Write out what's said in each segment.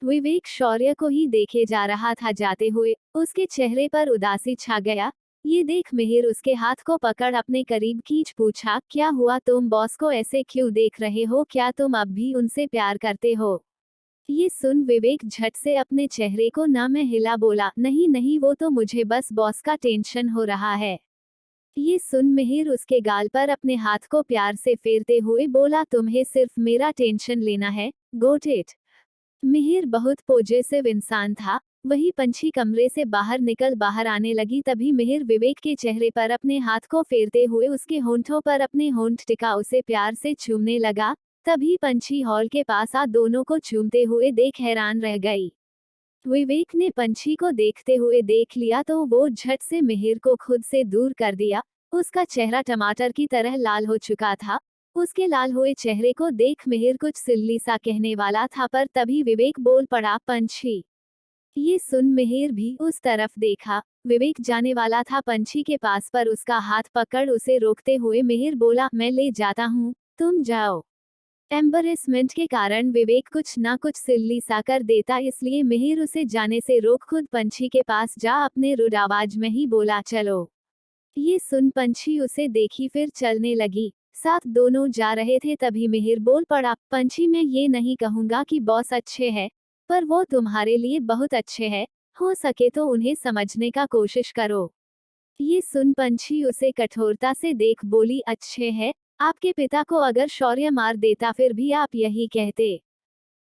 विवेक शौर्य को ही देखे जा रहा था जाते हुए। उसके चेहरे पर उदासी छा गया। ये देख मिहिर उसके हाथ को पकड़ अपने करीब खींच पूछा, क्या हुआ, तुम बॉस को ऐसे क्यों देख रहे हो, क्या तुम अब भी उनसे प्यार करते हो? ये सुन विवेक झट से अपने चेहरे को ना में हिला बोला, नहीं नहीं, वो तो मुझे बस बॉस का टेंशन हो रहा है। ये सुन मिहिर उसके गाल पर अपने हाथ को प्यार से फेरते हुए बोला, तुम्हें सिर्फ मेरा टेंशन लेना है, गोट इट। मिहिर बहुत पॉजिटिव इंसान था। वही पंछी कमरे से बाहर आने लगी तभी मिहिर विवेक के चेहरे पर अपने हाथ को फेरते हुए उसके होंठों पर अपने होंठ टिका उसे प्यार से चूमने लगा। तभी पंछी हॉल के पास आ दोनों को चूमते हुए देख हैरान रह गई। विवेक ने पंछी को देखते हुए देख लिया तो वो झट से मिहिर को खुद से दूर कर दिया। उसका चेहरा टमाटर की तरह लाल हो चुका था। उसके लाल हुए चेहरे को देख मिहिर कुछ सिल्ली सा कहने वाला था पर तभी विवेक बोल पड़ा, पंछी। ये सुन मिहिर भी उस तरफ देखा। विवेक जाने वाला था पंछी के पास पर उसका हाथ पकड़ उसे रोकते हुए मिहिर बोला, मैं ले जाता हूँ, तुम जाओ। एम्बरेसमेंट के कारण विवेक कुछ ना कुछ सिल्ली सा कर देता, इसलिए मिहिर उसे जाने से रोक खुद पंछी के पास जा अपने रुड आवाज में ही बोला, चलो। ये सुन पंछी उसे देखी फिर चलने लगी। साथ दोनों जा रहे थे तभी मिहिर बोल पड़ा, पंछी, मैं ये नहीं कहूंगा कि बॉस अच्छे हैं, पर वो तुम्हारे लिए बहुत अच्छे हैं। हो सके तो उन्हें समझने का कोशिश करो। ये सुन पंछी उसे कठोरता से देख बोली, अच्छे हैं? आपके पिता को अगर शौर्य मार देता फिर भी आप यही कहते?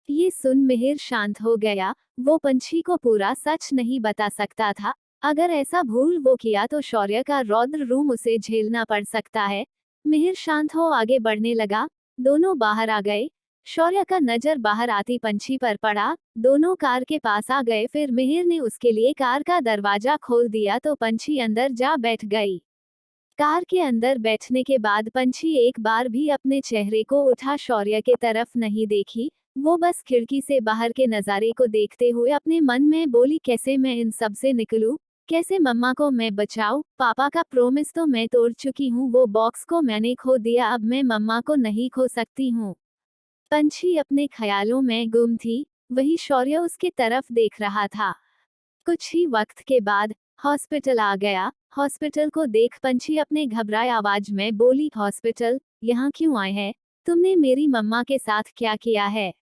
ये सुन मिहिर शांत हो गया। वो पंछी को पूरा सच नहीं बता सकता था। अगर ऐसा भूल वो किया तो शौर्य का रौद्र रूम उसे झेलना पड़ सकता है। मिहिर शांत हो आगे बढ़ने लगा। दोनों बाहर आ गए। शौर्य का नजर बाहर आती पंछी पर पड़ा। दोनों कार के पास आ गए फिर मिहिर ने उसके लिए कार का दरवाजा खोल दिया तो पंछी अंदर जा बैठ गई। कार के अंदर बैठने के बाद पंछी एक बार भी अपने चेहरे को उठा शौर्य के तरफ नहीं देखी। वो बस खिड़की से बाहर के नज़ारे को देखते हुए अपने मन में बोली, कैसे मैं इन सब से निकलूं, कैसे मम्मा को मैं बचाऊं, पापा का प्रॉमिस तो मैं तोड़ चुकी हूँ, वो बॉक्स को मैंने खो दिया, अब मैं मम्मा को नहीं खो सकती हूँ। पंछी अपने ख्यालों में गुम थी। वही शौर्य उसके तरफ देख रहा था। कुछ ही वक्त के बाद हॉस्पिटल आ गया। हॉस्पिटल को देख पंछी अपने घबराए आवाज में बोली, हॉस्पिटल, यहाँ क्यों आए हैं? तुमने मेरी मम्मा के साथ क्या किया है?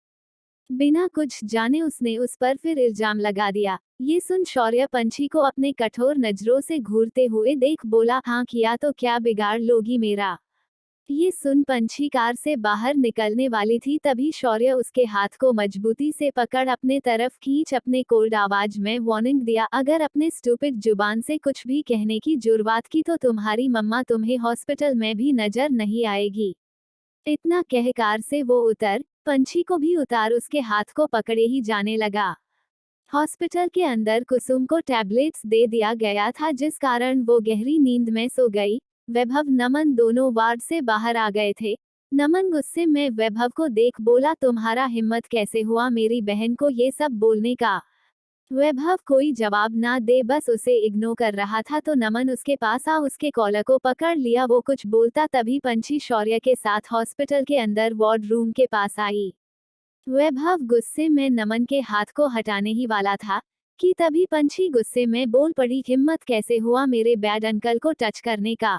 बिना कुछ जाने उसने उस पर फिर इल्जाम लगा दिया। ये सुन शौर्य पंछी को अपने कठोर नजरों से घूरते हुए देख बोला, हाँ किया तो क्या बिगाड़ लोगी मेरा? ये सुन पंछी कार से बाहर निकलने वाली थी तभी शौर्य उसके हाथ को मजबूती से पकड़ अपने तरफ खींच अपने कोल्ड आवाज में वार्निंग दिया, अगर अपने स्टूपिड जुबान से कुछ भी कहने की जुर्रात की तो तुम्हारी मम्मा तुम्हें हॉस्पिटल में भी नजर नहीं आएगी। इतना कह कार से वो उतर, पंछी को भी उतार उसके हाथ को पकड़े ही जाने लगा। हॉस्पिटल के अंदर कुसुम को टैबलेट्स दे दिया गया था जिस कारण वो गहरी नींद में सो गई। वैभव नमन दोनों वार्ड से बाहर आ गए थे। नमन गुस्से में वैभव को देख बोला, तुम्हारा हिम्मत कैसे हुआ मेरी बहन को ये सब बोलने का? वैभव कोई जवाब ना दे बस उसे इग्नोर कर रहा था तो नमन उसके पास आ उसके कॉलर को पकड़ लिया। वो कुछ बोलता तभी पंछी शौर्य के साथ हॉस्पिटल के अंदर वार्ड रूम के पास आई। वैभव गुस्से में नमन के हाथ को हटाने ही वाला था कि तभी पंछी गुस्से में बोल पड़ी, हिम्मत कैसे हुआ मेरे बैड अंकल को टच करने का?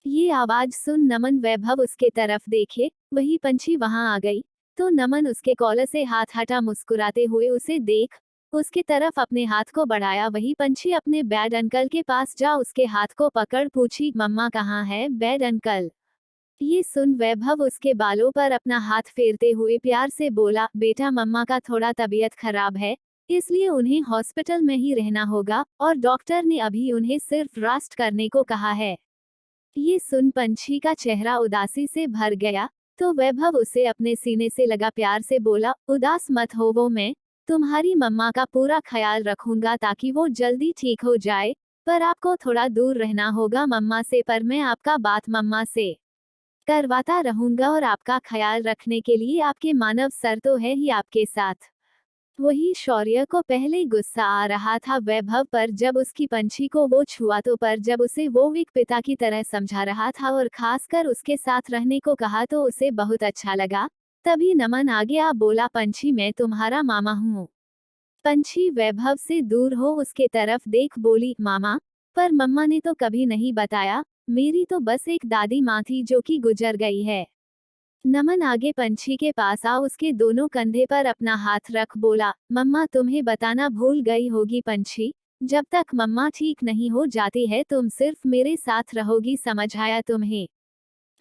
ये आवाज सुन नमन वैभव उसके तरफ देखे, वही पंछी वहां आ गई तो नमन उसके कॉलर से हाथ हटा मुस्कुराते हुए उसे देख उसके तरफ अपने हाथ को बढ़ाया। वही पंछी अपने बैड अंकल के पास जा उसके हाथ को पकड़ पूछी, मम्मा कहाँ है बैड अंकल? ये सुन वैभव उसके बालों पर अपना हाथ फेरते हुए प्यार से बोला, बेटा मम्मा का थोड़ा तबीयत खराब है इसलिए उन्हें हॉस्पिटल में ही रहना होगा और डॉक्टर ने अभी उन्हें सिर्फ रेस्ट करने को कहा है। ये सुन पंछी का चेहरा उदासी से भर गया तो वैभव उसे अपने सीने से लगा प्यार से बोला, उदास मत हो, वो मैं तुम्हारी मम्मा का पूरा ख्याल रखूंगा ताकि वो जल्दी ठीक हो जाए, पर आपको थोड़ा दूर रहना होगा मम्मा से, पर मैं आपका बात मम्मा से करवाता रहूंगा और आपका ख्याल रखने के लिए आपके मानव सर तो है ही आपके साथ। वही शौर्य को पहले गुस्सा आ रहा था वैभव पर जब उसकी पंछी को वो छुआ तो पर जब उसे वो एक पिता की तरह समझा रहा था और खासकर उसके साथ रहने को कहा तो उसे बहुत अच्छा लगा। तभी नमन आ गया बोला, पंछी मैं तुम्हारा मामा हूँ। पंछी वैभव से दूर हो उसके तरफ देख बोली, मामा, पर मम्मा ने तो कभी नहीं बताया, मेरी तो बस एक दादी माँ थी जो कि गुजर गई है। नमन आगे पंछी के पास आ उसके दोनों कंधे पर अपना हाथ रख बोला, मम्मा तुम्हें बताना भूल गई होगी पंछी, जब तक मम्मा ठीक नहीं हो जाती है तुम सिर्फ मेरे साथ रहोगी, समझ आया तुम्हें?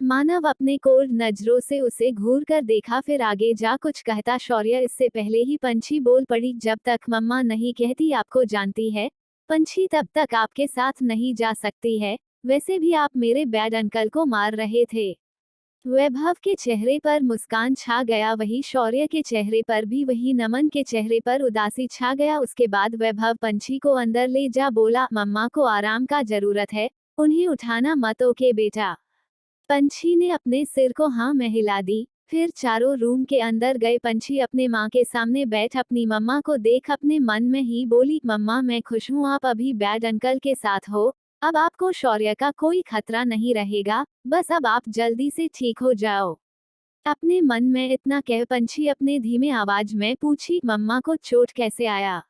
मानव अपने कोल्ड नजरों से उसे घूर कर देखा, फिर आगे जा कुछ कहता शौर्य इससे पहले ही पंछी बोल पड़ी, जब तक मम्मा नहीं कहती आपको जानती है पंछी तब तक आपके साथ नहीं जा सकती है, वैसे भी आप मेरे बैड अंकल को मार रहे थे। वैभव के चेहरे पर मुस्कान छा गया, वही शौर्य के चेहरे पर भी, वही नमन के चेहरे पर उदासी छा गया। उसके बाद वैभव पंछी को अंदर ले जा बोला, मम्मा को आराम का जरूरत है, उन्हें उठाना मत, ओके बेटा। पंछी ने अपने सिर को हाँ में हिला दी, फिर चारों रूम के अंदर गए। पंछी अपने माँ के सामने बैठ अपनी मम्मा को देख अपने मन में ही बोली, मम्मा मैं खुश हूँ आप अभी बैड अंकल के साथ हो, अब आपको शौर्य का कोई खतरा नहीं रहेगा, बस अब आप जल्दी से ठीक हो जाओ। अपने मन में इतना कह पंछी अपने धीमे आवाज में पूछी, मम्मा को चोट कैसे आया?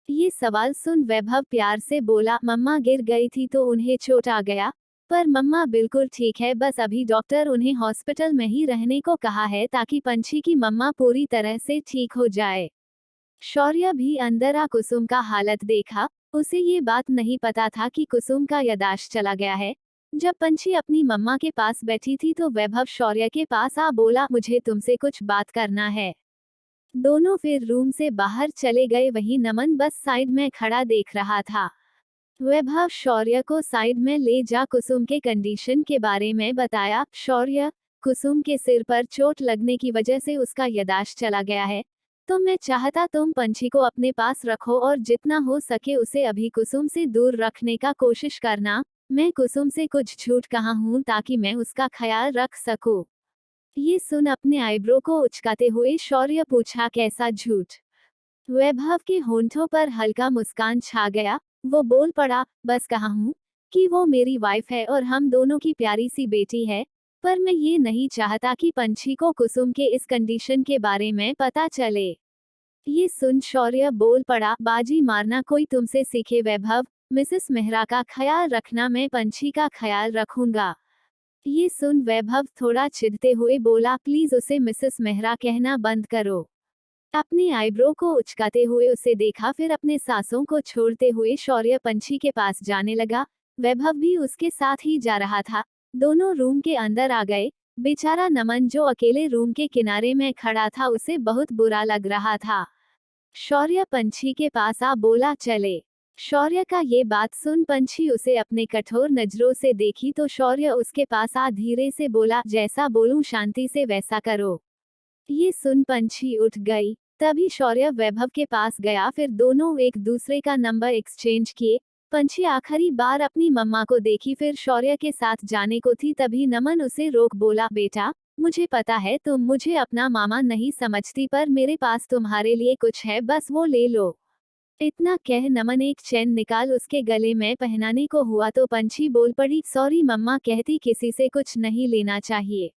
ये सवाल सुन वैभव प्यार से बोला, मम्मा गिर गई थी तो उन्हें चोट आ गया, पर मम्मा बिल्कुल ठीक है, बस अभी डॉक्टर उन्हें हॉस्पिटल में ही रहने को कहा है ताकि पंछी की मम्मा पूरी तरह से ठीक हो जाए। शौर्य भी अंदर आ कुसुम का हालत देखा, उसे ये बात नहीं पता था कि कुसुम का यादाश्त चला गया है। जब पंछी अपनी मम्मा के पास बैठी थी तो वैभव शौर्य के पास आ बोला, मुझे तुमसे कुछ बात करना है। दोनों फिर रूम से बाहर चले गए, वहीं नमन बस साइड में खड़ा देख रहा था। वैभव शौर्य को साइड में ले जा कुसुम के कंडीशन के बारे में बताया, शौर्य, कुसुम के सिर पर चोट लगने की वजह से उसका यादाश्त चला गया है, तो मैं चाहता तुम पंछी को अपने पास रखो और जितना हो सके उसे अभी कुसुम से दूर रखने का कोशिश करना, मैं कुसुम से कुछ झूठ कहा हूँ ताकि मैं उसका ख्याल रख सकूं। ये सुन अपने आईब्रो को उचकाते हुए शौर्य पूछा, कैसा झूठ? वैभव के होंठों पर हल्का मुस्कान छा गया, वो बोल पड़ा, बस कहा हूँ कि वो मेरी वाइफ है और हम दोनों की प्यारी सी बेटी है, पर मैं ये नहीं चाहता कि पंछी को कुसुम के इस कंडीशन के बारे में पता चले। ये सुन शौर्य बोल पड़ा, बाजी मारना कोई तुमसे सीखे वैभव, मिसेस मेहरा का ख्याल रखना, मैं पंछी का ख्याल रखूंगा। ये सुन वैभव थोड़ा चिढ़ते हुए बोला, प्लीज उसे मिसेस मेहरा कहना बंद करो। अपनी आईब्रो को उचकाते हुए उसे देखा, फिर अपने सांसों को छोड़ते हुए शौर्य पंछी के पास जाने लगा। वैभव भी उसके साथ ही जा रहा था। दोनों रूम के अंदर आ गए। बेचारा नमन जो अकेले रूम के किनारे में खड़ा था उसे बहुत बुरा लग रहा था। शौर्य पंछी के पास आ बोला, चले। शौर्य का ये बात सुन पंछी उसे अपने कठोर नजरों से देखी तो शौर्य उसके पास आ धीरे से बोला, जैसा बोलूं शांति से वैसा करो। ये सुन पंछी उठ गई। तभी शौर्य वैभव के पास गया, फिर दोनों एक दूसरे का नंबर एक्सचेंज किए। पंछी आखिरी बार अपनी मम्मा को देखी, फिर शौर्य के साथ जाने को थी, तभी नमन उसे रोक बोला, बेटा, मुझे पता है तुम मुझे अपना मामा नहीं समझती, पर मेरे पास तुम्हारे लिए कुछ है, बस वो ले लो। इतना कह नमन एक चैन निकाल उसके गले में पहनाने को हुआ तो पंछी बोल पड़ी, सॉरी मम्मा, कहती किसी से कुछ नहीं लेना चाहिए।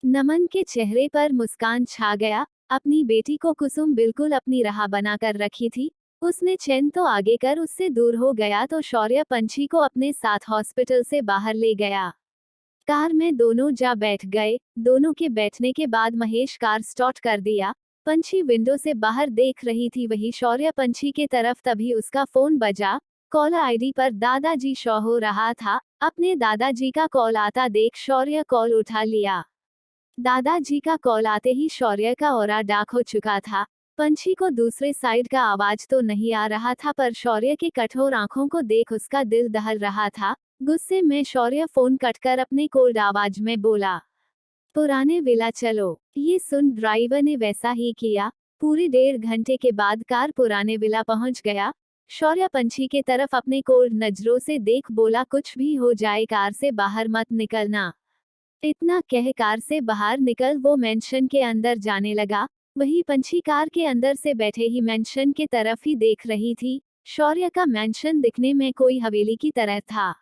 नमन के चेहरे पर मुस्कान छा गया। अपनी बेटी को कुसुम बिल्कुल अपनी राह बनाकर रखी थी। उसने चैन तो आगे कर उससे दूर हो गया तो शौर्य पंछी को अपने साथ हॉस्पिटल से बाहर ले गया। कार में दोनों जा बैठ गए। दोनों के बैठने के बाद महेश कार स्टार्ट कर दिया। पंछी विंडो से बाहर देख रही थी, वही शौर्य पंछी के तरफ। तभी उसका फोन बजा। कॉलर आईडी पर दादाजी शो हो रहा था। अपने दादाजी का कॉल आता देख शौर्य कॉल उठा लिया। दादाजी का कॉल आते ही शौर्य का ऑरा डार्क हो चुका था। पंछी को दूसरे साइड का आवाज तो नहीं आ रहा था, पर शौर्य के कठोर आंखों को देख उसका दिल दहल रहा था। गुस्से में शौर्य फोन कटकर अपने कोल्ड आवाज में बोला, पुराने विला चलो। ये सुन ड्राइवर ने वैसा ही किया। पूरे 1.5 घंटे के बाद कार पुराने विला पहुंच गया। शौर्य पंछी के तरफ अपने कोल्ड नजरों से देख बोला, कुछ भी हो जाए कार से बाहर मत निकलना। इतना कह कार से बाहर निकल वो मेंशन के अंदर जाने लगा। वही पंछी कार के अंदर से बैठे ही मेंशन के तरफ ही देख रही थी। शौर्य का मेंशन दिखने में कोई हवेली की तरह था।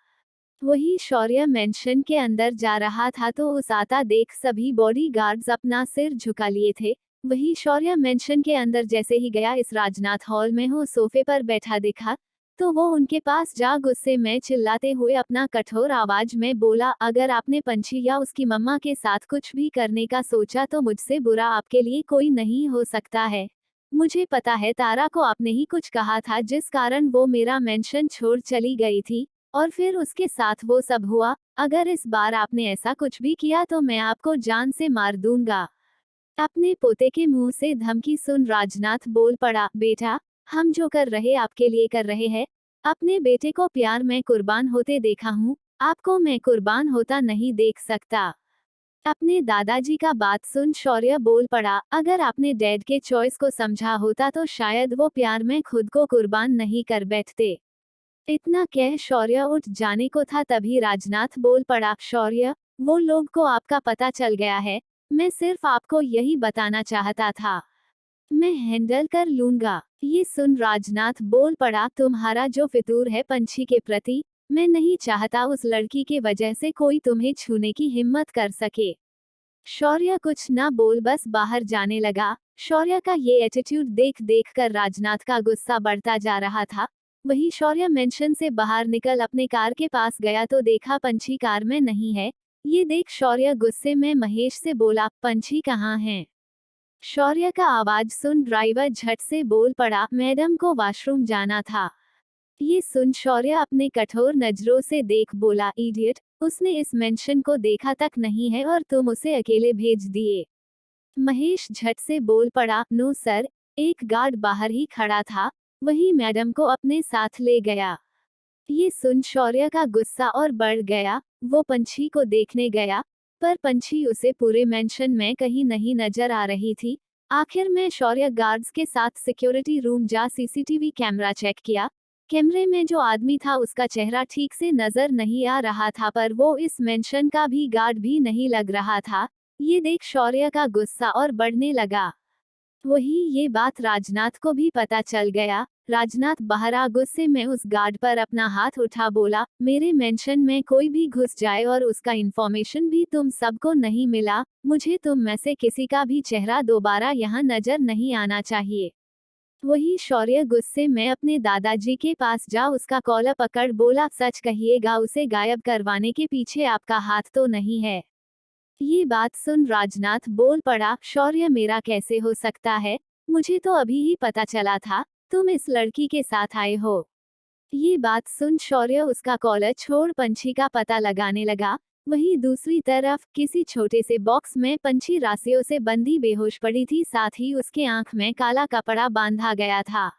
वही शौर्य मेंशन के अंदर जा रहा था तो उस आता देख सभी बॉडीगार्ड्स अपना सिर झुका लिए थे। वही शौर्य मेंशन के अंदर जैसे ही गया, इस राजनाथ हॉल में वो सोफे पर बैठा दिखा, तो वो उनके पास जा गुस्से में चिल्लाते हुए अपना कठोर आवाज में बोला, अगर आपने पंछी या उसकी मम्मा के साथ कुछ भी करने का सोचा तो मुझसे बुरा आपके लिए कोई नहीं हो सकता है। मुझे पता है तारा को आपने ही कुछ कहा था जिस कारण वो मेरा मेंशन छोड़ चली गई थी, और फिर उसके साथ वो सब हुआ। अगर इस बार आपने ऐसा कुछ भी किया तो मैं आपको जान से मार दूंगा। अपने पोते के मुंह से धमकी सुन राजनाथ बोल पड़ा, बेटा, हम जो कर रहे आपके लिए कर रहे हैं। अपने बेटे को प्यार में कुर्बान होते देखा हूँ, आपको मैं कुर्बान होता नहीं देख सकता। अपने दादाजी का बात सुन शौर्य बोल पड़ा, अगर आपने डैड के चॉइस को समझा होता तो शायद वो प्यार में खुद को कुर्बान नहीं कर बैठते। इतना कह शौर्य उठ जाने को था, तभी राजनाथ बोल पड़ा, शौर्य, वो लोग को आपका पता चल गया है। मैं सिर्फ आपको यही बताना चाहता था, मैं हैंडल कर लूंगा। ये सुन राजनाथ बोल पड़ा, तुम्हारा जो फितूर है पंछी के प्रति, मैं नहीं चाहता उस लड़की के वजह से कोई तुम्हें छूने की हिम्मत कर सके। शौर्य कुछ ना बोल बस बाहर जाने लगा। शौर्य का ये एटीट्यूड देख देख कर राजनाथ का गुस्सा बढ़ता जा रहा था। वही शौर्य मेंशन से बाहर निकल अपने कार के पास गया तो देखा पंछी कार में नहीं है। ये देख शौर्य गुस्से में महेश से बोला, पंछी कहाँ है? शौर्य का आवाज सुन ड्राइवर झट से बोल पड़ा, मैडम को वॉशरूम जाना था। ये सुन शौर्य अपने कठोर नजरों से देख बोला, इडियट, उसने इस मेंशन को देखा तक नहीं है और तुम उसे अकेले भेज दिए। महेश झट से बोल पड़ा, नो सर, एक गार्ड बाहर ही खड़ा था, वही मैडम को अपने साथ ले गया। ये सुन शौर्य का गुस्सा और बढ़ गया। वो पंछी को देखने गया, पर पंछी उसे पूरे मेंशन में कहीं नहीं नजर आ रही थी। आखिर में शौर्य गार्ड्स के साथ सिक्योरिटी रूम जा सीसीटीवी कैमरा चेक किया। कैमरे में जो आदमी था उसका चेहरा ठीक से नजर नहीं आ रहा था, पर वो इस मेंशन का भी गार्ड भी नहीं लग रहा था। ये देख शौर्य का गुस्सा और बढ़ने लगा। वही ये बात राजनाथ को भी पता चल गया। राजनाथ बाहर आ गुस्से में उस गार्ड पर अपना हाथ उठा बोला, मेरे मेंशन में कोई भी घुस जाए और उसका इंफॉर्मेशन भी तुम सबको नहीं मिला, मुझे तुम में से किसी का भी चेहरा दोबारा यहाँ नजर नहीं आना चाहिए। वही शौर्य गुस्से में अपने दादाजी के पास जा उसका कॉलर पकड़ बोला, सच कहिएगा, उसे गायब करवाने के पीछे आपका हाथ तो नहीं है? ये बात सुन राजनाथ बोल पड़ा, शौर्य मेरा कैसे हो सकता है? मुझे तो अभी ही पता चला था तुम इस लड़की के साथ आए हो। ये बात सुन शौर्य उसका कॉलर छोड़ पंछी का पता लगाने लगा। वहीं दूसरी तरफ किसी छोटे से बॉक्स में पंछी राशियों से बंधी बेहोश पड़ी थी, साथ ही उसके आंख में काला कपड़ा बांधा गया था।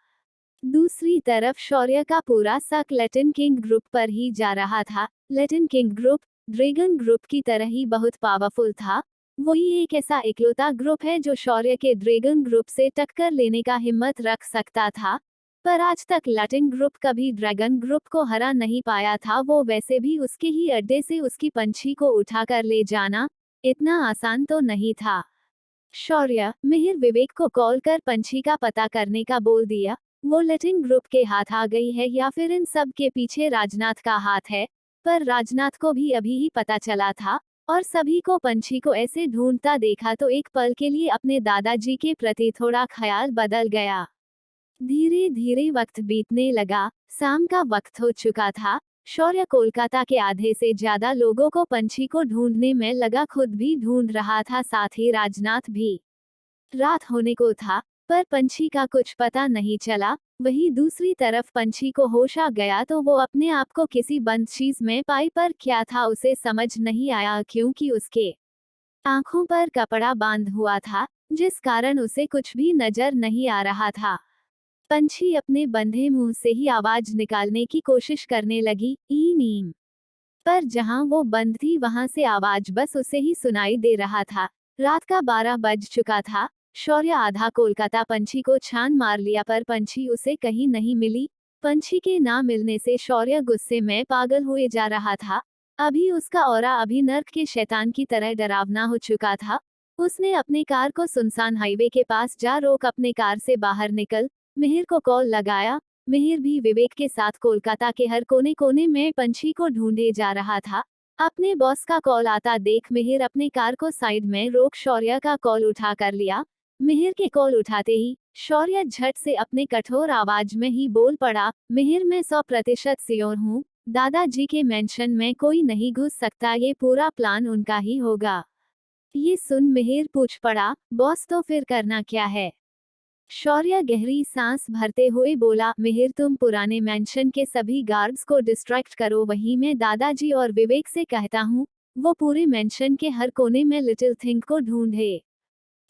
दूसरी तरफ शौर्य का पूरा शक लैटिन किंग ग्रुप पर ही जा रहा था। Latin king group dragon group की तरह ही बहुत पावरफुल था। वही एक ऐसा इकलौता ग्रुप है जो शौर्य के ड्रैगन ग्रुप से टक्कर लेने का हिम्मत रख सकता था। पर आज तक लैटिन ग्रुप कभी ड्रैगन ग्रुप को हरा नहीं पाया था, वो वैसे भी उसके ही अड्डे से उसकी पंछी को उठाकर ले जाना इतना आसान तो नहीं था। शौर्य मिहिर विवेक को कॉल कर पंछी का पता करने का बोल दिया। वो लैटिन ग्रुप के हाथ आ गई है या फिर इन सब के पीछे राजनाथ का हाथ है? पर राजनाथ को भी अभी ही पता चला था, और सभी को पंछी को ऐसे ढूंढता देखा तो एक पल के लिए अपने दादाजी के प्रति थोड़ा ख्याल बदल गया। धीरे धीरे वक्त बीतने लगा। शाम का वक्त हो चुका था। शौर्य कोलकाता के आधे से ज्यादा लोगों को पंछी को ढूंढने में लगा, खुद भी ढूंढ रहा था, साथ ही राजनाथ भी। रात होने को था, पर पंछी का कुछ पता नहीं चला। वहीं दूसरी तरफ पंछी को होश आ गया तो वो अपने आप को किसी बंद चीज में पाई, पर क्या था उसे समझ नहीं आया, क्योंकि उसके आंखों पर कपड़ा बांध हुआ था, जिस कारण उसे कुछ भी नजर नहीं आ रहा था। पंछी अपने बंधे मुंह से ही आवाज निकालने की कोशिश करने लगी, ई नीम। पर जहां वो बंद थी वहां से आवाज बस उसे ही सुनाई दे रहा था। रात का 12 बज चुका था। शौर्य आधा कोलकाता पंछी को छान मार लिया, पर पंछी उसे कहीं नहीं मिली। पंछी के ना मिलने से शौर्य गुस्से में पागल हुए जा रहा था। अभी उसका ऑरा अभी नर्क के शैतान की तरह डरावना हो चुका था। उसने अपनी कार को सुनसान हाईवे के पास जा रोक अपने कार से बाहर निकल मिहिर को कॉल लगाया। मिहिर भी विवेक के साथ कोलकाता के हर कोने कोने में पंछी को ढूंढे जा रहा था। अपने बॉस का कॉल आता देख मिहिर अपने कार को साइड में रोक शौर्य का कॉल उठा कर लिया। मिहिर के कॉल उठाते ही शौर्य झट से अपने कठोर आवाज में ही बोल पड़ा, मिहिर मैं 100% श्योर हूँ, दादाजी के मेंशन में कोई नहीं घुस सकता, ये पूरा प्लान उनका ही होगा। ये सुन मिहिर पूछ पड़ा, बॉस तो फिर करना क्या है? शौर्य गहरी सांस भरते हुए बोला, मिहिर तुम पुराने मेंशन के सभी गार्ड्स को डिस्ट्रैक्ट करो, वहीं मैं दादाजी और विवेक से कहता हूँ वो पूरे मेंशन के हर कोने में लिटिल थिंग को ढूंढे।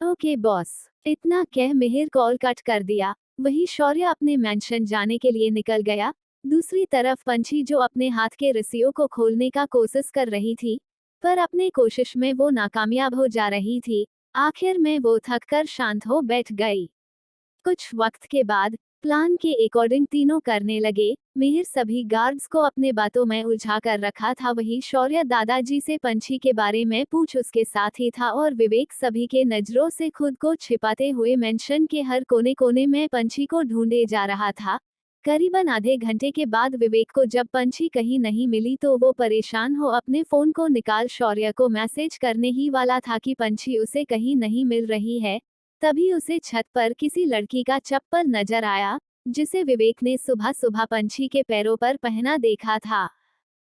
Okay boss. इतना कह मिहिर कॉल कट कर दिया। वही शौर्य अपने मेंशन जाने के लिए निकल गया। दूसरी तरफ पंछी जो अपने हाथ के रस्सियों को खोलने का कोशिश कर रही थी, पर अपने कोशिश में वो नाकामयाब हो जा रही थी। आखिर में वो थककर शांत हो बैठ गई। कुछ वक्त के बाद प्लान के अकॉर्डिंग तीनों करने लगे। मिहिर सभी गार्ड्स को अपने बातों में उलझा कर रखा था, वही शौर्य दादाजी से पंछी के बारे में पूछ उसके साथ ही था, और विवेक सभी के नजरों से खुद को छिपाते हुए मेंशन के हर कोने कोने में पंछी को ढूंढे जा रहा था। करीबन आधे घंटे के बाद विवेक को जब पंछी कहीं नहीं मिली तो वो परेशान हो अपने फोन को निकाल शौर्य को मैसेज करने ही वाला था कि पंछी उसे कहीं नहीं मिल रही है। तभी उसे छत पर किसी लड़की का चप्पल नजर आया, जिसे विवेक ने सुबह सुबह पंछी के पैरों पर पहना देखा था।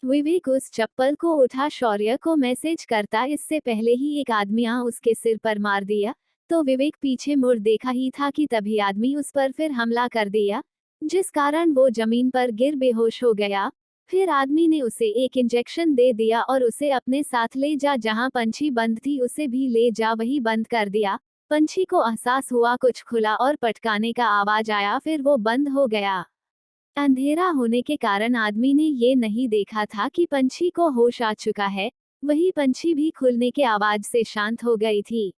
विवेक उस चप्पल को उठा शौर्य को मैसेज करता इससे पहले ही एक आदमी उसके सिर पर मार दिया, तो विवेक पीछे मुड़ देखा ही था कि तभी आदमी उस पर फिर हमला कर दिया, जिस कारण वो जमीन पर गिर बेहोश हो गया। फिर आदमी ने उसे एक इंजेक्शन दे दिया और उसे अपने साथ ले जा, जहां पंछी बंद थी उसे भी ले जा वही बंद कर दिया। पंछी को एहसास हुआ कुछ खुला और पटकाने का आवाज आया, फिर वो बंद हो गया। अंधेरा होने के कारण आदमी ने ये नहीं देखा था कि पंछी को होश आ चुका है, वही पंछी भी खुलने के आवाज से शांत हो गई थी।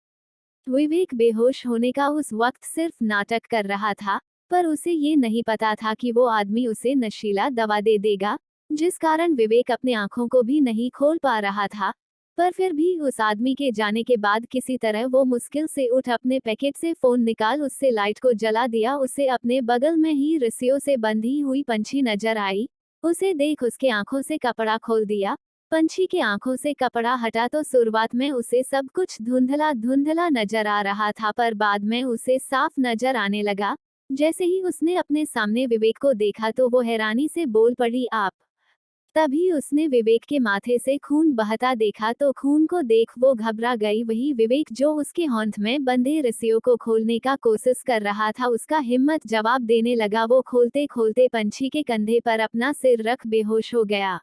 विवेक बेहोश होने का उस वक्त सिर्फ नाटक कर रहा था, पर उसे ये नहीं पता था कि वो आदमी उसे नशीला दवा दे देगा, जिस कारण विवेक अपने आंखों को भी नहीं खोल पा रहा था। पर फिर भी उस आदमी के जाने के बाद किसी तरह वो मुश्किल से उठ अपने पैकेट से फोन निकाल उससे लाइट को जला दिया। उसे अपने बगल में ही रस्सियों से बंधी हुई पंछी नजर आई। उसे देख उसके आंखों से कपड़ा खोल दिया। पंछी के आंखों से कपड़ा हटा तो शुरुआत में उसे सब कुछ धुंधला धुंधला नजर आ रहा था, पर बाद में उसे साफ नजर आने लगा। जैसे ही उसने अपने सामने विवेक को देखा तो वो हैरानी से बोल पड़ी, आप। तभी उसने विवेक के माथे से खून बहता देखा तो खून को देख वो घबरा गई। वही विवेक जो उसके होंठ में बंधे रस्सियों को खोलने का कोशिश कर रहा था, उसका हिम्मत जवाब देने लगा। वो खोलते खोलते पंछी के कंधे पर अपना सिर रख बेहोश हो गया।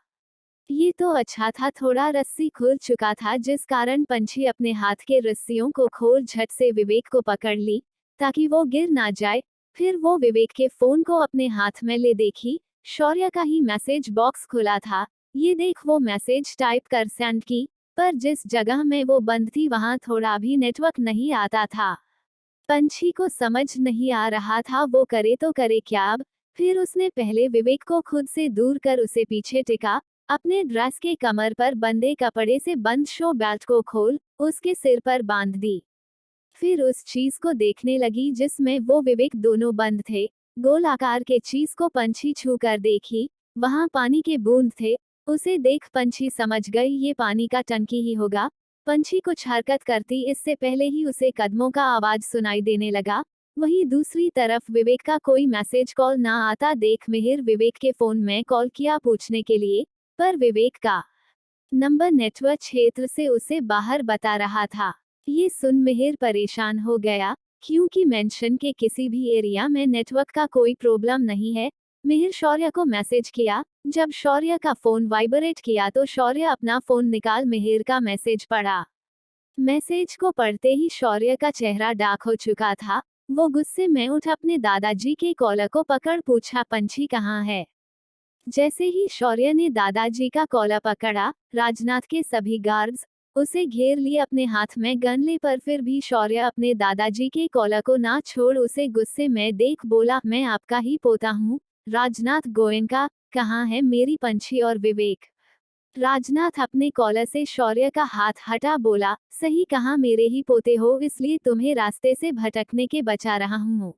ये तो अच्छा था, थोड़ा रस्सी खुल चुका था, जिस कारण पंछी अपने हाथ के रस्सियों को खोल झट से विवेक को पकड़ ली ताकि वो गिर ना जाए। फिर वो विवेक के फोन को अपने हाथ में ले देखी, शौर्य का ही मैसेज बॉक्स खुला था। ये देख वो मैसेज टाइप कर सेंड की, पर जिस जगह में वो बंद थी वहां थोड़ा भी नेटवर्क नहीं आता था। पंछी को समझ नहीं आ रहा था वो करे तो करे क्या अब। फिर उसने पहले विवेक को खुद से दूर कर उसे पीछे टिका, अपने ड्रेस के कमर पर बंधे कपड़े से बंद शो बेल्ट को खोल उसके सिर पर बांध दी। फिर उस चीज को देखने लगी जिसमें वो विवेक दोनों बंद थे। गोल आकार के चीज को पंछी छू कर देखी, वहां पानी के बूंद थे। उसे देख पंछी समझ गई ये पानी का टंकी ही होगा। पंछी कुछ हरकत करती इससे पहले ही उसे कदमों का आवाज सुनाई देने लगा। वहीं दूसरी तरफ विवेक का कोई मैसेज कॉल ना आता देख मिहिर विवेक के फोन में कॉल किया पूछने के लिए, पर विवेक का नंबर नेटवर्क क्षेत्र से उसे बाहर बता रहा था। ये सुन मिहिर परेशान हो गया, क्योंकि मेंशन के किसी भी एरिया में नेटवर्क का कोई प्रॉब्लम नहीं है। मिहिर शौर्य को मैसेज किया। जब शौर्य का फोन वाइब्रेट किया तो शौर्य अपना फोन निकाल मिहिर का मैसेज पढ़ा। मैसेज को पढ़ते ही शौर्य का चेहरा डार्क हो चुका था। वो गुस्से में उठ अपने दादाजी के कॉलर को पकड़ पूछा, पंछी कहाँ है? जैसे ही शौर्य ने दादाजी का कॉलर पकड़ा, राजनाथ के सभी गार्ड्स उसे घेर लिए अपने हाथ में गन ले, पर फिर भी शौर्य अपने दादाजी के कॉलर को ना छोड़ उसे गुस्से में देख बोला, मैं आपका ही पोता हूँ, राजनाथ गोयनका। कहाँ है मेरी पंछी और विवेक? राजनाथ अपने कॉलर से शौर्य का हाथ हटा बोला, सही कहा, मेरे ही पोते हो, इसलिए तुम्हें रास्ते से भटकने के बचा रहा हूँ।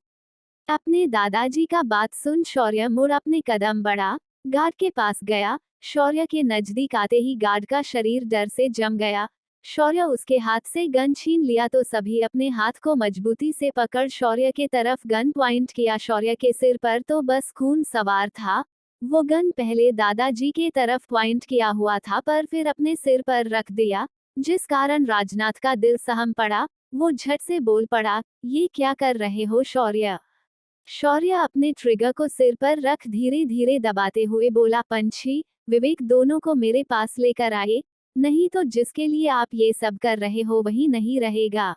अपने दादाजी का बात सुन शौर्य मुड़ अपने कदम बढ़ा, गार्ड के पास गया। शौर्य के नजदीक आते ही गार्ड का शरीर डर से जम गया। शौर्य उसके हाथ से गन छीन लिया तो सभी अपने हाथ को मजबूती से पकड़ शौर्य के तरफ गन पॉइंट किया। शौर्य के सिर पर तो बस खून सवार था। वो गन पहले दादाजी के तरफ पॉइंट किया हुआ था पर फिर अपने सिर पर रख दिया, जिस कारण राजनाथ का दिल सहम पड़ा। वो झट से बोल पड़ा, ये क्या कर रहे हो शौर्य? शौर्य अपने ट्रिगर को सिर पर रख धीरे धीरे दबाते हुए बोला, पंछी, विवेक दोनों को मेरे पास लेकर आए, नहीं तो जिसके लिए आप ये सब कर रहे हो वही नहीं रहेगा।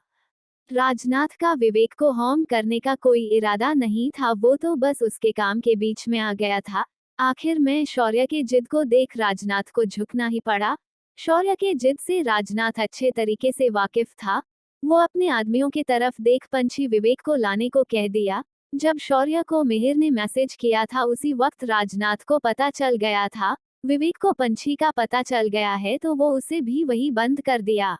राजनाथ का विवेक को हार्म करने का कोई इरादा नहीं था, वो तो बस उसके काम के बीच में आ गया था। आखिर में शौर्य के जिद को देख राजनाथ को झुकना ही पड़ा। शौर्य के जिद से राजनाथ अच्छे तरीके से वाकिफ था। वो अपने आदमियों की तरफ देख पंछी विवेक को लाने को कह दिया। जब शौर्य को मिहिर ने मैसेज किया था उसी वक्त राजनाथ को पता चल गया था। विवेक को पंछी का पता चल गया है तो वो उसे भी वही बंद कर दिया।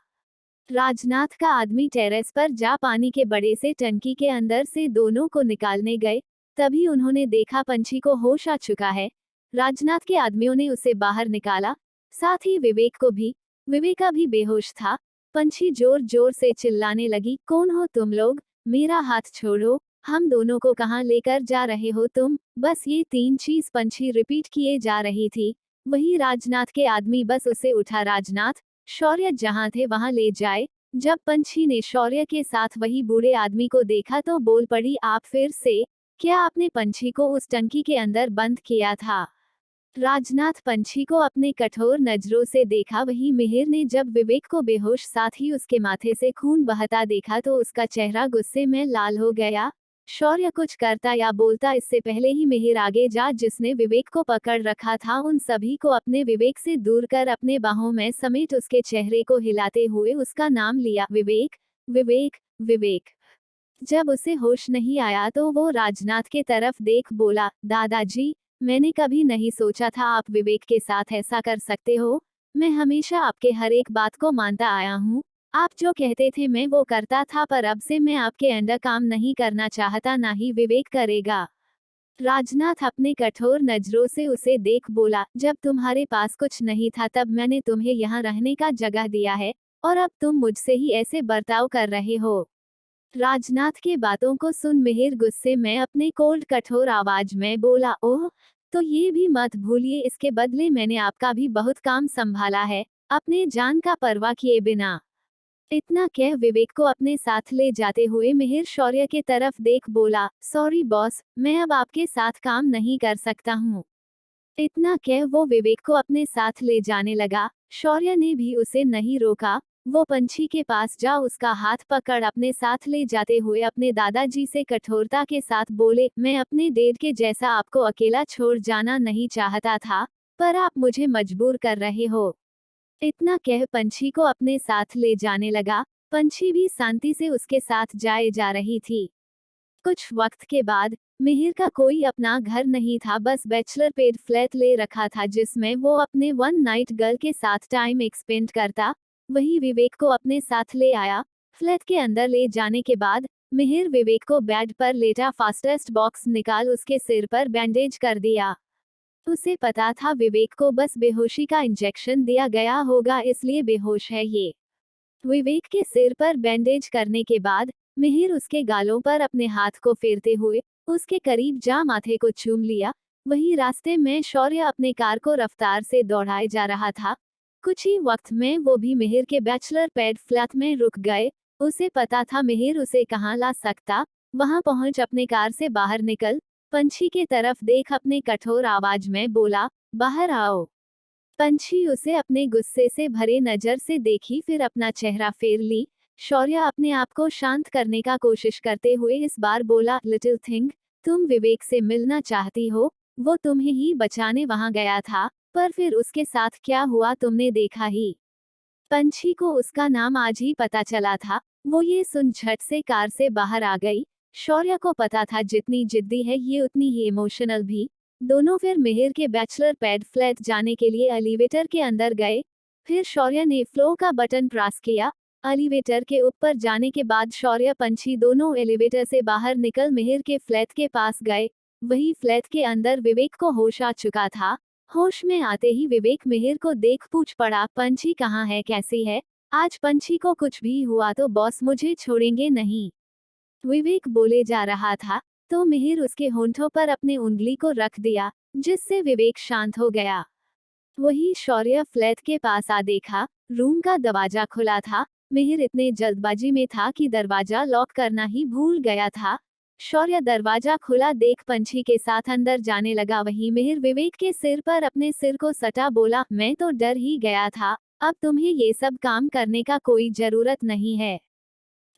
राजनाथ का आदमी टेरेस पर जा पानी के बड़े से टंकी के अंदर से दोनों को निकालने गए। तभी उन्होंने देखा पंछी को होश आ चुका है। राजनाथ के आदमियों ने उसे बाहर निकाला, साथ ही विवेक को भी। विवेक अभी बेहोश था। पंछी जोर जोर से चिल्लाने लगी, कौन हो तुम लोग? मेरा हाथ छोड़ो, हम दोनों को कहाँ लेकर जा रहे हो तुम? बस ये 3 चीज पंछी रिपीट किए जा रही थी। वही राजनाथ के आदमी बस उसे उठा राजनाथ, शौर्य जहां थे वहां ले जाए। जब पंछी ने शौर्य के साथ वही बूढ़े आदमी को देखा तो बोल पड़ी, आप फिर से? क्या आपने पंछी को उस टंकी के अंदर बंद किया था? राजनाथ पंछी को अपने कठोर नजरों से देखा। वही मिहिर ने जब विवेक को बेहोश साथ ही उसके माथे से खून बहता देखा तो उसका चेहरा गुस्से में लाल हो गया। शौर्य कुछ करता या बोलता इससे पहले ही मिहिर आगे जा, जिसने विवेक को पकड़ रखा था, उन सभी को अपने विवेक से दूर कर अपने बाहों में समेट उसके चेहरे को हिलाते हुए उसका नाम लिया, विवेक, विवेक, विवेक। जब उसे होश नहीं आया तो वो राजनाथ के तरफ देख बोला, दादाजी, मैंने कभी नहीं सोचा था आप विवेक के साथ ऐसा कर सकते हो। मैं हमेशा आपके हर एक बात को मानता आया हूँ। आप जो कहते थे मैं वो करता था, पर अब से मैं आपके अंडर काम नहीं करना चाहता, ना ही विवेक करेगा। राजनाथ अपने कठोर नजरों से उसे देख बोला, जब तुम्हारे पास कुछ नहीं था तब मैंने तुम्हें यहाँ रहने का जगह दिया है, और अब तुम मुझसे ही ऐसे बर्ताव कर रहे हो। राजनाथ के बातों को सुन मिहिर गुस्से में अपने कोल्ड कठोर आवाज में बोला, ओह, तो ये भी मत भूलिए इसके बदले मैंने आपका भी बहुत काम संभाला है, अपने जान का परवाह किए बिना। इतना कह विवेक को अपने साथ ले जाते हुए मिहिर शौर्य के तरफ देख बोला, सॉरी बॉस, मैं अब आपके साथ काम नहीं कर सकता हूँ। इतना कह वो विवेक को अपने साथ ले जाने लगा। शौर्य ने भी उसे नहीं रोका। वो पंछी के पास जा उसका हाथ पकड़ अपने साथ ले जाते हुए अपने दादाजी से कठोरता के साथ बोले, मैं अपने डेड के जैसा आपको अकेला छोड़ जाना नहीं चाहता था, पर आप मुझे मजबूर कर रहे हो। इतना कह पंछी को अपने साथ ले जाने लगा। पंछी भी शांति से उसके साथ जाए जा रही थी। कुछ वक्त के बाद मिहिर का कोई अपना घर नहीं था, बस बैचलर पेड फ्लैट ले रखा था जिसमें वो अपने वन नाइट गर्ल के साथ टाइम एक्सपेंड करता। वही विवेक को अपने साथ ले आया। फ्लैट के अंदर ले जाने के बाद मिहिर विवेक को बेड पर लेटा फास्टेस्ट बॉक्स निकाल उसके सिर पर बैंडेज कर दिया। उसे पता था विवेक को बस बेहोशी का इंजेक्शन दिया गया होगा, इसलिए बेहोश है ये। विवेक के सिर पर बैंडेज करने के बाद मिहिर उसके गालों पर अपने हाथ को फेरते हुए उसके करीब जा माथे को चूम लिया। वही रास्ते में शौर्य अपने कार को रफ्तार से दौड़ाए जा रहा था। कुछ ही वक्त में वो भी मिहिर के बैचलर पैड फ्लैट में रुक गए। उसे पता था मिहिर उसे कहाँ ला सकता। वहां पहुंच अपने कार से बाहर निकल पंछी के तरफ देख अपने कठोर आवाज में बोला, बाहर आओ। पंछी उसे अपने गुस्से से भरे नजर से देखी, फिर अपना चेहरा फेर ली। शौर्य अपने आप को शांत करने का कोशिश करते हुए इस बार बोला, लिटिल थिंग, तुम विवेक से मिलना चाहती हो? वो तुम्हें ही बचाने वहां गया था, पर फिर उसके साथ क्या हुआ तुमने देखा ही। पंछी को उसका नाम आज ही पता चला था। वो ये सुन झट से कार से बाहर आ गई। शौर्य को पता था जितनी जिद्दी है ये उतनी ही इमोशनल भी। दोनों फिर मिहिर के बैचलर पैड फ्लैट जाने के लिए एलिवेटर के अंदर गए। फिर शौर्य ने फ्लो का बटन प्रेस किया। एलिवेटर के ऊपर जाने के बाद शौर्य पंछी दोनों एलिवेटर से बाहर निकल मिहिर के फ्लैट के पास गए। वही फ्लैट के अंदर विवेक को होश आ चुका था। होश में आते ही विवेक मिहिर को देख पूछ पड़ा, पंछी कहाँ है, कैसी है? आज पंछी को कुछ भी हुआ तो बॉस मुझे छोड़ेंगे नहीं। विवेक बोले जा रहा था तो मिहिर उसके होंठों पर अपनी उंगली को रख दिया, जिससे विवेक शांत हो गया। वही शौर्य फ्लैट के पास आ देखा, रूम का दरवाजा खुला था। मिहिर इतने जल्दबाजी में था कि दरवाजा लॉक करना ही भूल गया था। शौर्य दरवाजा खुला देख पंछी के साथ अंदर जाने लगा। वहीं मिहिर विवेक के सिर पर अपने सिर को सटा बोला, मैं तो डर ही गया था, अब तुम्हें ये सब काम करने का कोई जरूरत नहीं है।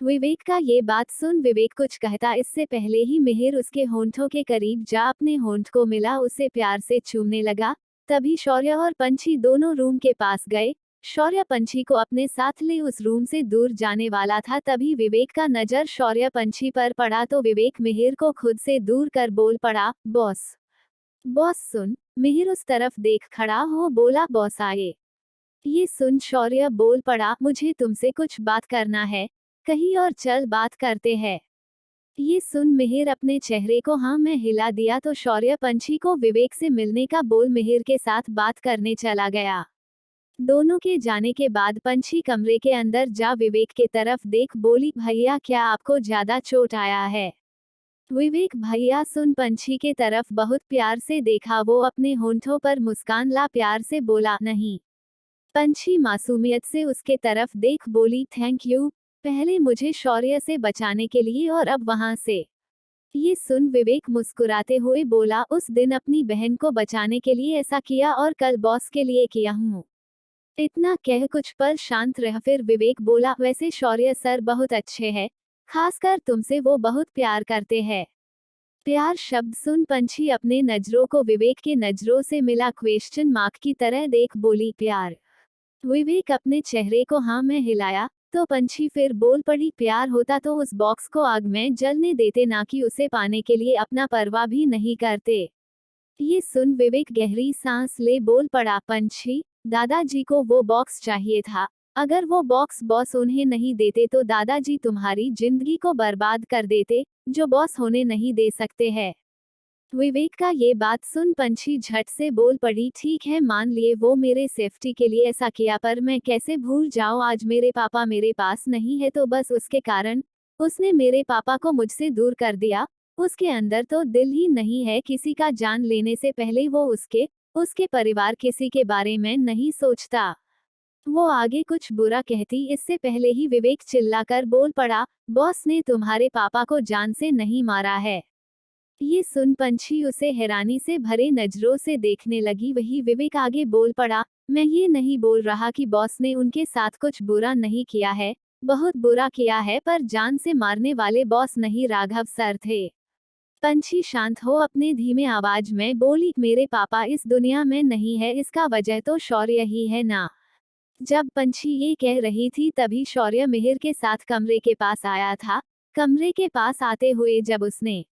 विवेक का ये बात सुन विवेक कुछ कहता इससे पहले ही मिहिर उसके होंठों के करीब जा अपने होंठ को मिला, उसे प्यार से चूमने लगा। तभी शौर्य और पंछी दोनों रूम के पास गए। शौर्य पंछी को अपने साथ ले उस रूम से दूर जाने वाला था, तभी विवेक का नजर शौर्य पंछी पर पड़ा तो विवेक मिहिर को खुद से दूर कर बोल पड़ा, बॉस। बॉस सुन। मिहिर उस तरफ देख खड़ा हो बोला, बॉस आए। ये सुन शौर्य बोल पड़ा, मुझे तुमसे कुछ बात करना है, कहीं और चल बात करते हैं। ये सुन मिहिर अपने चेहरे को हाँ में हिला दिया तो शौर्य पंछी को विवेक से मिलने का बोल मिहिर के साथ बात करने चला गया। दोनों के जाने के बाद पंछी कमरे के अंदर जा विवेक के तरफ देख बोली, भैया क्या आपको ज्यादा चोट आया है? विवेक भैया सुन पंछी के तरफ बहुत प्यार से देखा, वो अपने होंठों पर मुस्कान ला प्यार से बोला, नहीं। पंछी मासूमियत से उसके तरफ देख बोली, थैंक यू, पहले मुझे शौर्य से बचाने के लिए और अब वहां से। ये सुन विवेक मुस्कुराते हुए बोला, उस दिन अपनी बहन को बचाने के लिए ऐसा किया और कल बॉस के लिए किया हूँ। इतना कह कुछ पल शांत रह फिर विवेक बोला, वैसे शौर्य सर बहुत अच्छे हैं, खासकर तुमसे वो बहुत प्यार करते हैं। प्यार शब्द सुन पंछी अपने नजरों को विवेक के नजरों से मिला क्वेश्चन मार्क की तरह देख बोली, प्यार। विवेक अपने चेहरे को हाँ में हिलाया तो पंछी फिर बोल पड़ी, प्यार होता तो उस बॉक्स को आग में जलने देते, ना कि उसे पाने के लिए अपना परवाह भी नहीं करते। ये सुन विवेक गहरी सांस ले बोल पड़ा, पंछी, दादाजी को वो बॉक्स चाहिए था, अगर वो बॉक्स बॉस उन्हें नहीं देते तो दादाजी तुम्हारी जिंदगी को बर्बाद कर देते, जो बॉस होने नहीं दे सकते हैं। विवेक का ये बात सुन पंछी झट से बोल पड़ी, ठीक है मान लिए वो मेरे सेफ्टी के लिए ऐसा किया, पर मैं कैसे भूल जाऊं आज मेरे पापा मेरे पास नहीं है तो बस उसके कारण उसने मेरे पापा को मुझसे दूर कर दिया। उसके अंदर तो दिल ही नहीं है, किसी का जान लेने से पहले वो उसके परिवार किसी के बारे में नहीं सोचता। वो आगे कुछ बुरा कहती इससे पहले ही विवेक चिल्लाकर बोल पड़ा, बॉस ने तुम्हारे पापा को जान से नहीं मारा है। ये सुन पंछी उसे हैरानी से भरे नजरों से देखने लगी। वही विवेक आगे बोल पड़ा, मैं ये नहीं बोल रहा कि बॉस ने उनके साथ कुछ बुरा नहीं किया है, बहुत बुरा किया है, पर जान से मारने वाले बॉस नहीं राघव सर थे। पंछी शांत हो अपने धीमे आवाज में बोली, मेरे पापा इस दुनिया में नहीं है, इसका वजह तो शौर्य ही है ना। जब पंछी ये कह रही थी तभी शौर्य मिहिर के साथ कमरे के पास आया था। कमरे के पास आते हुए जब उसने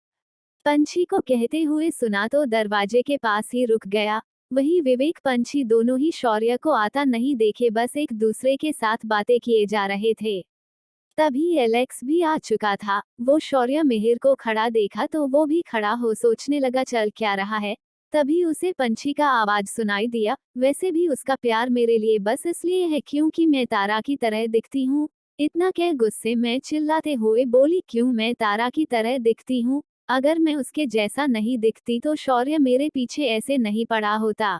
पंछी को कहते हुए सुना तो दरवाजे के पास ही रुक गया। वही विवेक पंछी दोनों ही शौर्य को आता नहीं देखे बस एक दूसरे के साथ बातें किए जा रहे थे। तभी एलेक्स भी आ चुका था। वो शौर्य मिहिर को खड़ा देखा तो वो भी खड़ा हो सोचने लगा चल क्या रहा है। तभी उसे पंछी का आवाज सुनाई दिया, वैसे भी उसका प्यार मेरे लिए बस इसलिए है क्योंकि मैं तारा की तरह दिखती हूँ। इतना कह गुस्से में चिल्लाते हुए बोली, क्यों मैं तारा की तरह दिखती हूँ? अगर मैं उसके जैसा नहीं दिखती तो शौर्य मेरे पीछे ऐसे नहीं पड़ा होता।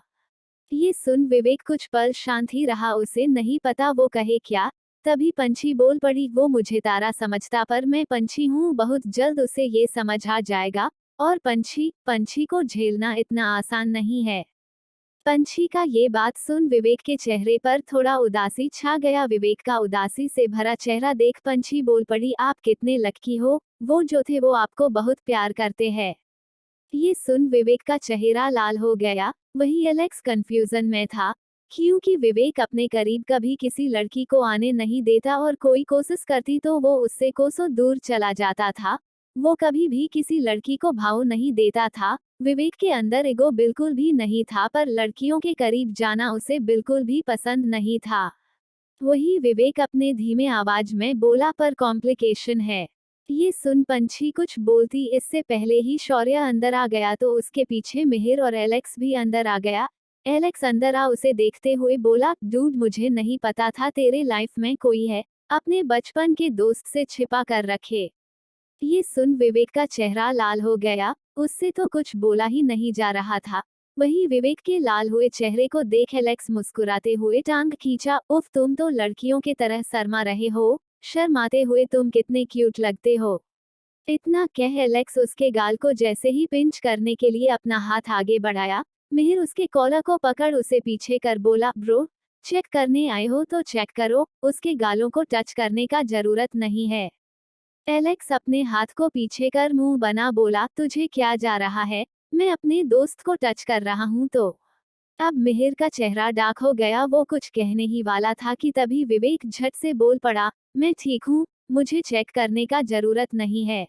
ये सुन विवेक कुछ पल शांत ही रहा, उसे नहीं पता वो कहे क्या। तभी पंछी बोल पड़ी, वो मुझे तारा समझता पर मैं पंछी हूँ, बहुत जल्द उसे ये समझ आ जाएगा। और पंछी को झेलना इतना आसान नहीं है। पंछी का ये बात सुन विवेक के चेहरे पर थोड़ा उदासी छा गया। विवेक का उदासी से भरा चेहरा देख पंछी बोल पड़ी, आप कितने लकी हो, वो जो थे वो आपको बहुत प्यार करते हैं। ये सुन विवेक का चेहरा लाल हो गया। वही एलेक्स कंफ्यूजन में था, क्योंकि विवेक अपने करीब कभी किसी लड़की को आने नहीं देता और कोई कोशिश करती तो वो उससे कोसों दूर चला जाता था। वो कभी भी किसी लड़की को भाव नहीं देता था। विवेक के अंदर ईगो बिल्कुल भी नहीं था, पर लड़कियों के करीब जाना उसे बिल्कुल भी पसंद नहीं था। वही विवेक अपने धीमे आवाज में बोला, पर कॉम्प्लिकेशन है। ये सुन पंछी कुछ बोलती इससे पहले ही शौर्य अंदर आ गया तो उसके पीछे मिहिर और एलेक्स भी अंदर आ गया। एलेक्स अंदर आ उसे देखते हुए बोला, डूड मुझे नहीं पता था तेरे लाइफ में कोई है, अपने बचपन के दोस्त से छिपा कर रखे। ये सुन विवेक का चेहरा लाल हो गया, उससे तो कुछ बोला ही नहीं जा रहा था। वही विवेक के लाल हुए चेहरे को देख एलेक्स मुस्कुराते हुए टांग खींचा, उफ तुम तो लड़कियों की तरह शर्मा रहे हो, शर्माते हुए तुम कितने क्यूट लगते हो। इतना कह एलेक्स उसके गाल को जैसे ही पिंच करने के लिए अपना हाथ आगे बढ़ाया, मिहिर उसके कॉलर को पकड़ उसे पीछे कर बोला, ब्रो चेक करने आए हो तो चेक करो, उसके गालों को टच करने का जरूरत नहीं है। एलेक्स अपने हाथ को पीछे कर मुंह बना बोला, तुझे क्या जा रहा है, मैं अपने दोस्त को टच कर रहा हूं तो। अब मिहिर का चेहरा डार्क हो गया, वो कुछ कहने ही वाला था कि तभी विवेक झट से बोल पड़ा, मैं ठीक हूँ, मुझे चेक करने का जरूरत नहीं है।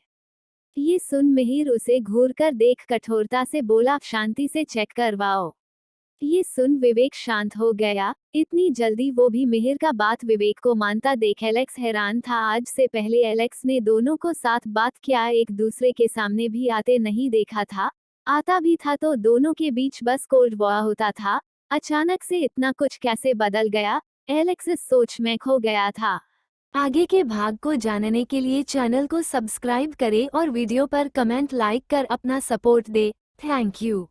ये सुन मिहिर उसे घूर कर देख कठोरता से बोला, शांति से चेक करवाओ। ये सुन विवेक शांत हो गया, इतनी जल्दी वो भी मिहिर का बात विवेक को मानता देख एलेक्स हैरान था। आज से पहले एलेक्स ने दोनों को साथ बात किया एक दूसरे के सामने भी आते नहीं देखा था, आता भी था तो दोनों के बीच बस कोल्ड वॉर होता था। अचानक से इतना कुछ कैसे बदल गया, एलेक्स इस सोच में खो गया था। आगे के भाग को जानने के लिए चैनल को सब्सक्राइब करें और वीडियो पर कमेंट लाइक कर अपना सपोर्ट दे। Thank you.